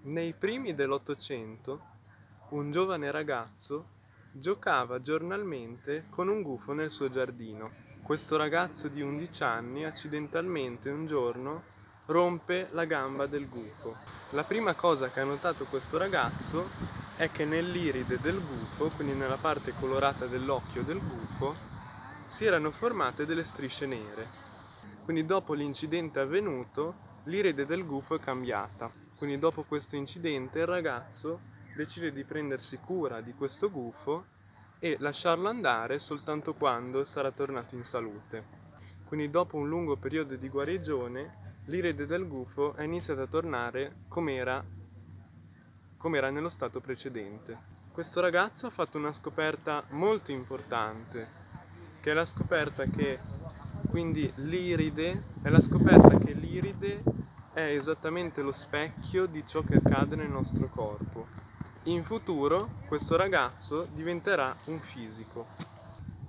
Nei primi dell'Ottocento, un giovane ragazzo giocava giornalmente con un gufo nel suo giardino. Questo ragazzo di 11 anni accidentalmente un giorno rompe la gamba del gufo. La prima cosa che ha notato questo ragazzo è che nell'iride del gufo, quindi nella parte colorata dell'occhio del gufo, si erano formate delle strisce nere. Quindi dopo l'incidente avvenuto, l'iride del gufo è cambiata. Quindi dopo questo incidente il ragazzo decide di prendersi cura di questo gufo e lasciarlo andare soltanto quando sarà tornato in salute. Quindi dopo un lungo periodo di guarigione, l'iride del gufo è iniziata a tornare come era nello stato precedente. Questo ragazzo ha fatto una scoperta molto importante, che è la scoperta che l'iride è esattamente lo specchio di ciò che accade nel nostro corpo. In futuro questo ragazzo diventerà un fisico.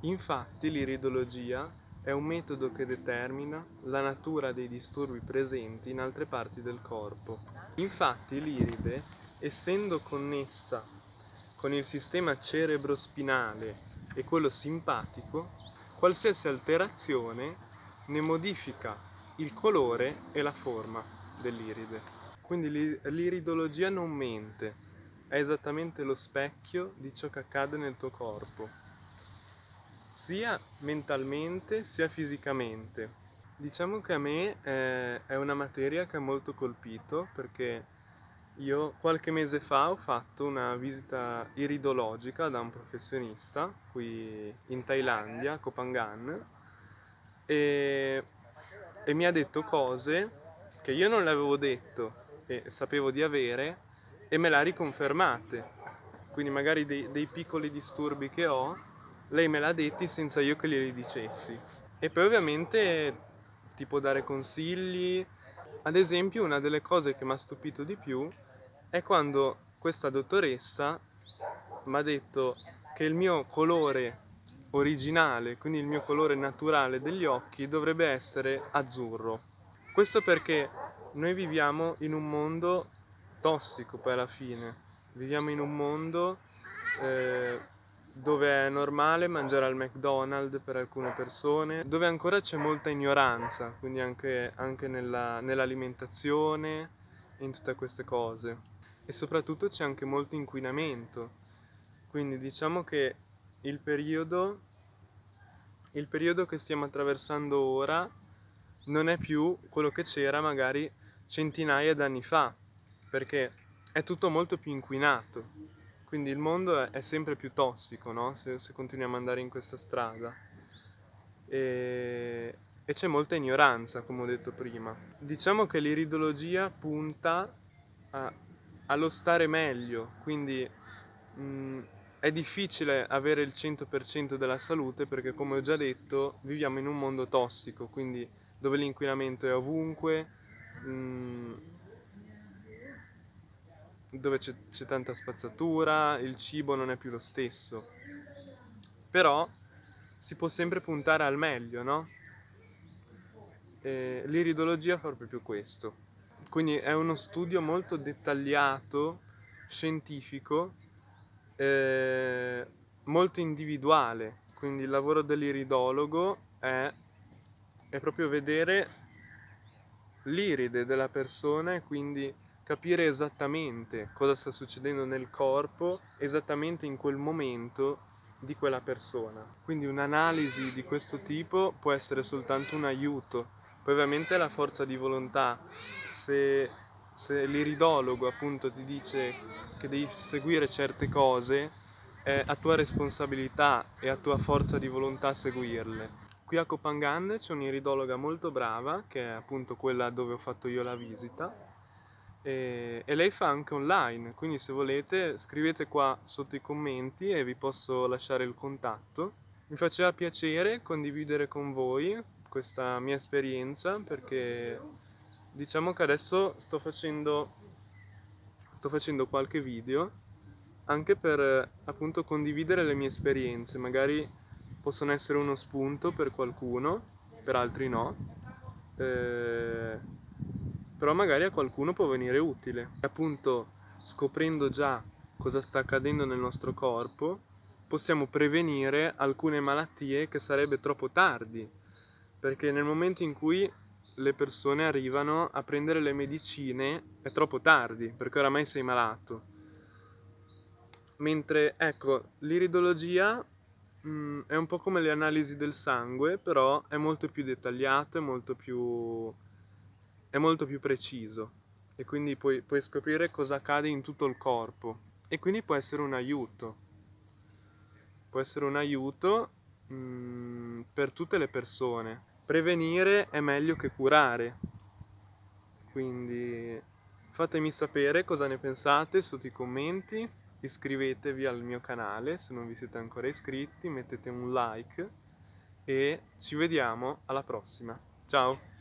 Infatti l'iridologia è un metodo che determina la natura dei disturbi presenti in altre parti del corpo. Infatti l'iride, essendo connessa con il sistema cerebrospinale e quello simpatico, qualsiasi alterazione ne modifica il colore e la forma dell'iride. Quindi l'iridologia non mente, è esattamente lo specchio di ciò che accade nel tuo corpo, sia mentalmente sia fisicamente. Diciamo che a me è una materia che ha molto colpito perché io qualche mese fa ho fatto una visita iridologica da un professionista qui in Thailandia, a Koh Phangan, e, e mi ha detto cose che io non le avevo detto e sapevo di avere e me l'ha riconfermate. Quindi magari dei piccoli disturbi che ho, lei me l'ha detti senza io che glieli dicessi. E poi ovviamente ti può dare consigli. Ad esempio, una delle cose che mi ha stupito di più è quando questa dottoressa mi ha detto che il mio colore originale, quindi il mio colore naturale degli occhi, dovrebbe essere azzurro. Questo perché noi viviamo in un mondo tossico poi alla fine. Viviamo in un mondo eh, dove è normale mangiare al McDonald's per alcune persone, dove ancora c'è molta ignoranza, quindi anche nell'alimentazione e in tutte queste cose. E soprattutto c'è anche molto inquinamento. Quindi diciamo che il periodo, il periodo che stiamo attraversando ora non è più quello che c'era magari centinaia d'anni fa, perché è tutto molto più inquinato. Quindi il mondo è sempre più tossico, no? Se continuiamo ad andare in questa strada. E c'è molta ignoranza, come ho detto prima. Diciamo che l'iridologia punta a- allo stare meglio, quindi mh, è difficile avere il 100% della salute perché, come ho già detto, viviamo in un mondo tossico, quindi dove l'inquinamento è ovunque, mh, dove c'è tanta spazzatura, il cibo non è più lo stesso. Però si può sempre puntare al meglio, no? E l'iridologia fa proprio questo. Quindi è uno studio molto dettagliato, scientifico, molto individuale. Quindi il lavoro dell'iridologo è proprio vedere l'iride della persona e quindi capire esattamente cosa sta succedendo nel corpo, esattamente in quel momento di quella persona. Quindi un'analisi di questo tipo può essere soltanto un aiuto. Poi ovviamente la forza di volontà, se, se l'iridologo appunto ti dice che devi seguire certe cose, è a tua responsabilità e a tua forza di volontà seguirle. Qui a Koh Phangan c'è un'iridologa molto brava, che è appunto quella dove ho fatto io la visita, e lei fa anche online, quindi se volete scrivete qua sotto i commenti e vi posso lasciare il contatto. Mi faceva piacere condividere con voi questa mia esperienza perché diciamo che adesso sto facendo qualche video anche per appunto condividere le mie esperienze, magari possono essere uno spunto per qualcuno, per altri no. Eh, però magari a qualcuno può venire utile. Appunto, scoprendo già cosa sta accadendo nel nostro corpo, possiamo prevenire alcune malattie che sarebbe troppo tardi, perché nel momento in cui le persone arrivano a prendere le medicine è troppo tardi, perché oramai sei malato. Mentre, ecco, l'iridologia è un po' come le analisi del sangue, però è molto più dettagliato, è molto più preciso e quindi puoi scoprire cosa accade in tutto il corpo e quindi può essere un aiuto. Può essere un aiuto per tutte le persone. Prevenire è meglio che curare, quindi fatemi sapere cosa ne pensate sotto i commenti, iscrivetevi al mio canale se non vi siete ancora iscritti, mettete un like e ci vediamo alla prossima. Ciao!